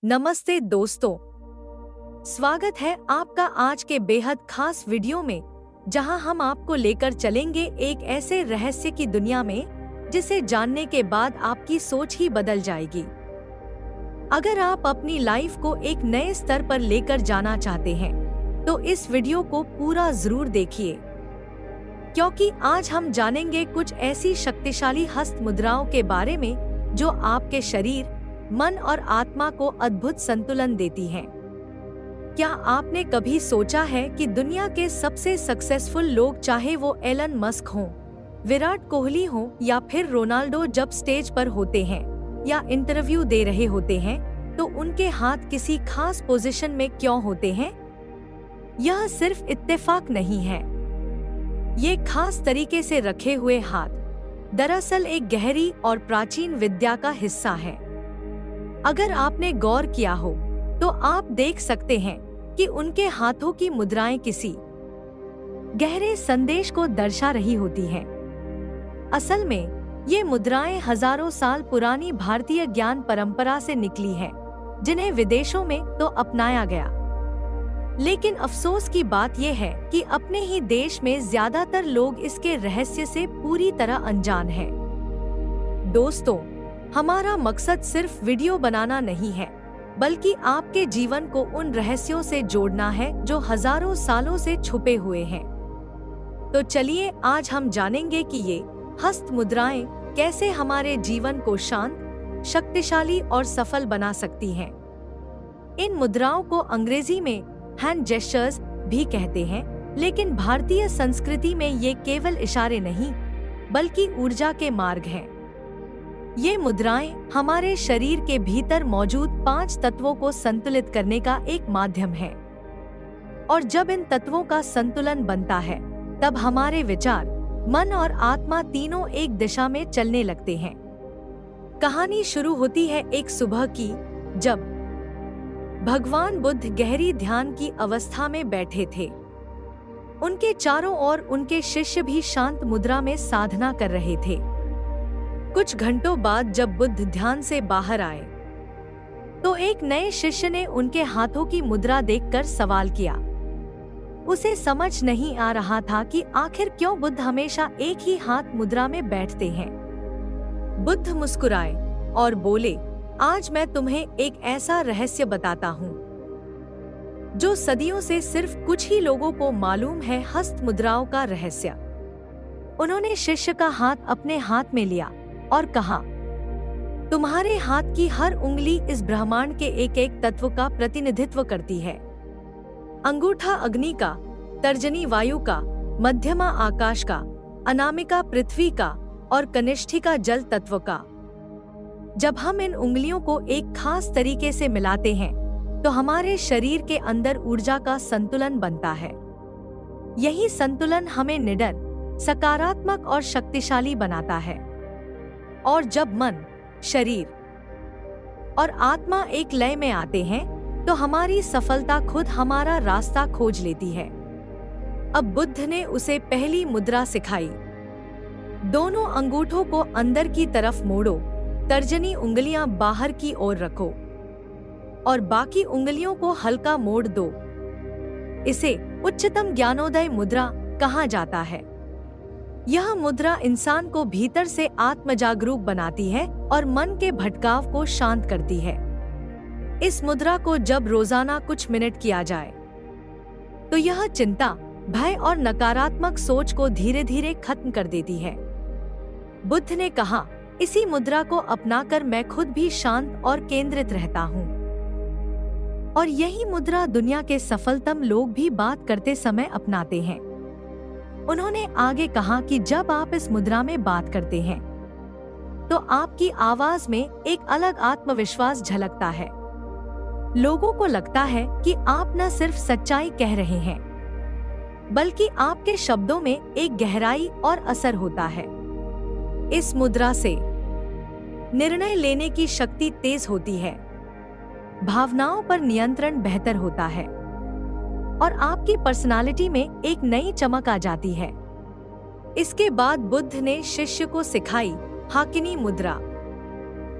नमस्ते दोस्तों, स्वागत है आपका आज के बेहद खास वीडियो में, जहां हम आपको लेकर चलेंगे एक ऐसे रहस्य की दुनिया में जिसे जानने के बाद आपकी सोच ही बदल जाएगी। अगर आप अपनी लाइफ को एक नए स्तर पर लेकर जाना चाहते हैं, तो इस वीडियो को पूरा जरूर देखिए, क्योंकि आज हम जानेंगे कुछ ऐसी शक्तिशाली हस्त मुद्राओं के बारे में जो आपके शरीर, मन और आत्मा को अद्भुत संतुलन देती हैं। क्या आपने कभी सोचा है कि दुनिया के सबसे सक्सेसफुल लोग, चाहे वो एलन मस्क हों, विराट कोहली हों या फिर रोनाल्डो, जब स्टेज पर होते हैं या इंटरव्यू दे रहे होते हैं तो उनके हाथ किसी खास पोजीशन में क्यों होते हैं? यह सिर्फ इत्तेफाक नहीं है। ये खास तरीके से रखे हुए हाथ दरअसल एक गहरी और प्राचीन विद्या का हिस्सा है। अगर आपने गौर किया हो तो आप देख सकते हैं कि उनके हाथों की मुद्राएं किसी गहरे संदेश को दर्शा रही होती हैं। असल में ये मुद्राएं हजारों साल पुरानी भारतीय ज्ञान परंपरा से निकली हैं, जिन्हें विदेशों में तो अपनाया गया, लेकिन अफसोस की बात यह है कि अपने ही देश में ज्यादातर लोग इसके रहस्य से पूरी तरह अनजान हैं। दोस्तों, हमारा मकसद सिर्फ वीडियो बनाना नहीं है, बल्कि आपके जीवन को उन रहस्यों से जोड़ना है जो हजारों सालों से छुपे हुए हैं। तो चलिए आज हम जानेंगे कि ये हस्त मुद्राएं कैसे हमारे जीवन को शांत, शक्तिशाली और सफल बना सकती हैं। इन मुद्राओं को अंग्रेजी में हैंड जेस्चर्स भी कहते हैं, लेकिन भारतीय संस्कृति में ये केवल इशारे नहीं, बल्कि ऊर्जा के मार्ग हैं। ये मुद्राएं हमारे शरीर के भीतर मौजूद 5 तत्वों को संतुलित करने का एक माध्यम है, और जब इन तत्वों का संतुलन बनता है, तब हमारे विचार, मन और आत्मा तीनों एक दिशा में चलने लगते हैं। कहानी शुरू होती है एक सुबह की, जब भगवान बुद्ध गहरी ध्यान की अवस्था में बैठे थे। उनके चारों ओर उनके शिष्य भी शांत मुद्रा में साधना कर रहे थे। कुछ घंटों बाद जब बुद्ध ध्यान से बाहर आए, तो एक नए शिष्य ने उनके हाथों की मुद्रा देखकर सवाल किया। उसे समझ नहीं आ रहा था कि आखिर क्यों बुद्ध हमेशा एक ही हाथ मुद्रा में बैठते हैं। बुद्ध मुस्कुराए और बोले, आज मैं तुम्हें एक ऐसा रहस्य बताता हूँ जो सदियों से सिर्फ कुछ ही लोगों को मालूम है, हस्त मुद्राओं का रहस्य। उन्होंने शिष्य का हाथ अपने हाथ में लिया और कहा, तुम्हारे हाथ की हर उंगली इस ब्रह्मांड के एक एक तत्व का प्रतिनिधित्व करती है। अंगूठा अग्नि का, तर्जनी वायु का, मध्यमा आकाश का, अनामिका पृथ्वी का और कनिष्ठिका जल तत्व का। जब हम इन उंगलियों को एक खास तरीके से मिलाते हैं, तो हमारे शरीर के अंदर ऊर्जा का संतुलन बनता है। यही संतुलन हमें निडर, सकारात्मक और शक्तिशाली बनाता है। और जब मन, शरीर और आत्मा एक लय में आते हैं, तो हमारी सफलता खुद हमारा रास्ता खोज लेती है। अब बुद्ध ने उसे पहली मुद्रा सिखाई। दोनों अंगूठों को अंदर की तरफ मोड़ो, तर्जनी उंगलियां बाहर की ओर रखो और बाकी उंगलियों को हल्का मोड़ दो। इसे उच्चतम ज्ञानोदय मुद्रा कहा जाता है। यह मुद्रा इंसान को भीतर से आत्मजागरूक बनाती है और मन के भटकाव को शांत करती है। इस मुद्रा को जब रोजाना कुछ मिनट किया जाए, तो यह चिंता, भय और नकारात्मक सोच को धीरे धीरे खत्म कर देती है। बुद्ध ने कहा, इसी मुद्रा को अपनाकर मैं खुद भी शांत और केंद्रित रहता हूँ। और यही मुद्रा दुनिया के सफलतम लोग भी बात करते समय अपनाते हैं। उन्होंने आगे कहा कि जब आप इस मुद्रा में बात करते हैं, तो आपकी आवाज में एक अलग आत्मविश्वास झलकता है। लोगों को लगता है कि आप न सिर्फ सच्चाई कह रहे हैं, बल्कि आपके शब्दों में एक गहराई और असर होता है। इस मुद्रा से निर्णय लेने की शक्ति तेज होती है, भावनाओं पर नियंत्रण बेहतर होता है और आपकी पर्सनालिटी में एक नई चमक आ जाती है। इसके बाद बुद्ध ने शिष्य को सिखाई हाकिनी मुद्रा।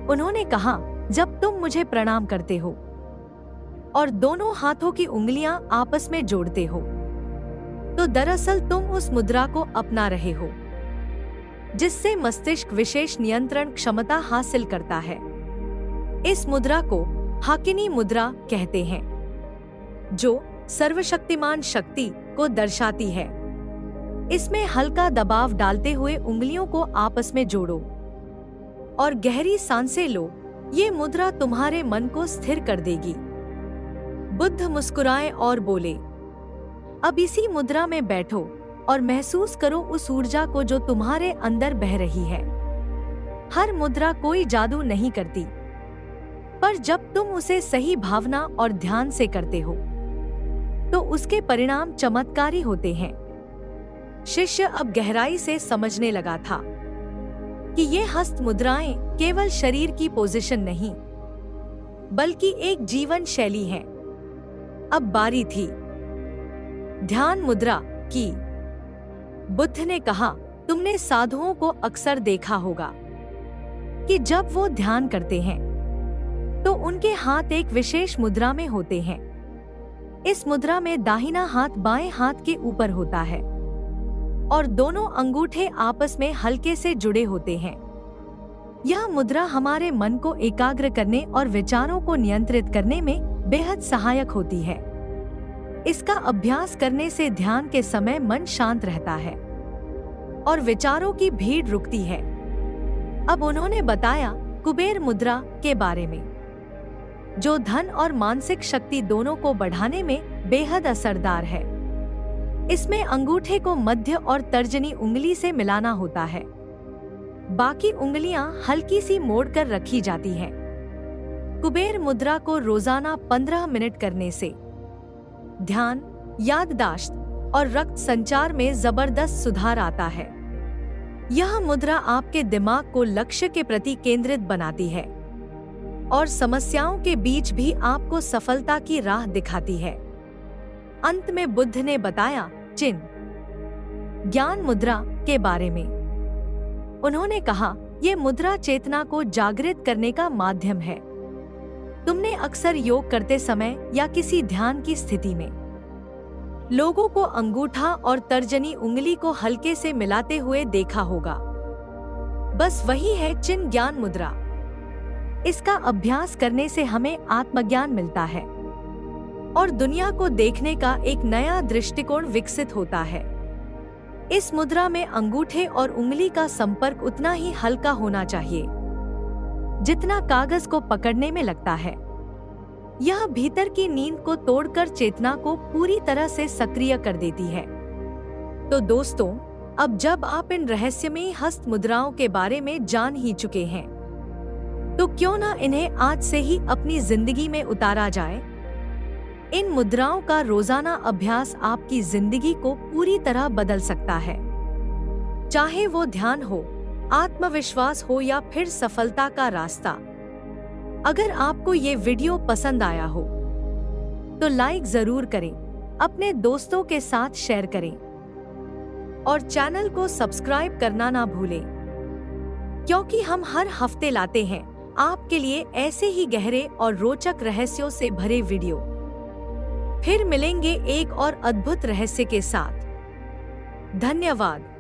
उन्होंने कहा, जब तुम मुझे प्रणाम करते हो, और दोनों हाथों की उंगलियां आपस में जोड़ते हो, तो दरअसल तुम उस मुद्रा को अपना रहे हो जिससे मस्तिष्क विशेष नियंत्रण क्षमता हासिल करता है। इस मुद्रा को हाकिनी मुद्रा कहते हैं, जो सर्वशक्तिमान शक्ति को दर्शाती है। इसमें हल्का दबाव डालते हुए उंगलियों को आपस में जोड़ो और गहरी सांसें लो। ये मुद्रा तुम्हारे मन को स्थिर कर देगी। बुद्ध मुस्कुराए और बोले, अब इसी मुद्रा में बैठो और महसूस करो उस ऊर्जा को जो तुम्हारे अंदर बह रही है। हर मुद्रा कोई जादू नहीं करती, पर जब तुम उसे सही भावना और ध्यान से करते हो तो उसके परिणाम चमत्कारी होते हैं। शिष्य अब गहराई से समझने लगा था कि ये हस्त मुद्राएं केवल शरीर की पोजीशन नहीं, बल्कि एक जीवन शैली है। अब बारी थी ध्यान मुद्रा की। बुद्ध ने कहा, तुमने साधुओं को अक्सर देखा होगा कि जब वो ध्यान करते हैं तो उनके हाथ एक विशेष मुद्रा में होते हैं। इस मुद्रा में दाहिना हाथ बाएं हाथ के ऊपर होता है और दोनों अंगूठे आपस में हल्के से जुड़े होते हैं। यह मुद्रा हमारे मन को एकाग्र करने और विचारों को नियंत्रित करने में बेहद सहायक होती है। इसका अभ्यास करने से ध्यान के समय मन शांत रहता है और विचारों की भीड़ रुकती है। अब उन्होंने बताया कुबेर मुद्रा के बारे में, जो धन और मानसिक शक्ति दोनों को बढ़ाने में बेहद असरदार है। इसमें अंगूठे को मध्य और तर्जनी उंगली से मिलाना होता है। बाकी उंगलियां हल्की सी मोड़कर रखी जाती हैं। कुबेर मुद्रा को रोजाना 15 मिनट करने से ध्यान, याददाश्त और रक्त संचार में जबरदस्त सुधार आता है। यह मुद्रा आपके दिमाग को लक्ष्य के प्रति केंद्रित बनाती है और समस्याओं के बीच भी आपको सफलता की राह दिखाती है। अंत में बुद्ध ने बताया चिन्ह ज्ञान मुद्रा के बारे में। उन्होंने कहा, ये मुद्रा चेतना को जागृत करने का माध्यम है। तुमने अक्सर योग करते समय या किसी ध्यान की स्थिति में लोगों को अंगूठा और तर्जनी उंगली को हल्के से मिलाते हुए देखा होगा। बस वही है चिन्ह ज्ञान मुद्रा। इसका अभ्यास करने से हमें आत्मज्ञान मिलता है और दुनिया को देखने का एक नया दृष्टिकोण विकसित होता है। इस मुद्रा में अंगूठे और उंगली का संपर्क उतना ही हल्का होना चाहिए जितना कागज को पकड़ने में लगता है। यह भीतर की नींद को तोड़कर चेतना को पूरी तरह से सक्रिय कर देती है। तो दोस्तों, अब जब आप इन रहस्यमयी हस्त मुद्राओं के बारे में जान ही चुके हैं, तो क्यों ना इन्हें आज से ही अपनी जिंदगी में उतारा जाए। इन मुद्राओं का रोजाना अभ्यास आपकी जिंदगी को पूरी तरह बदल सकता है। चाहे वो ध्यान हो, आत्मविश्वास हो या फिर सफलता का रास्ता। अगर आपको ये वीडियो पसंद आया हो तो लाइक जरूर करें, अपने दोस्तों के साथ शेयर करें और चैनल को सब्सक्राइब करना ना भूलें, क्योंकि हम हर हफ्ते लाते हैं आपके लिए ऐसे ही गहरे और रोचक रहस्यों से भरे वीडियो। फिर मिलेंगे एक और अद्भुत रहस्य के साथ। धन्यवाद।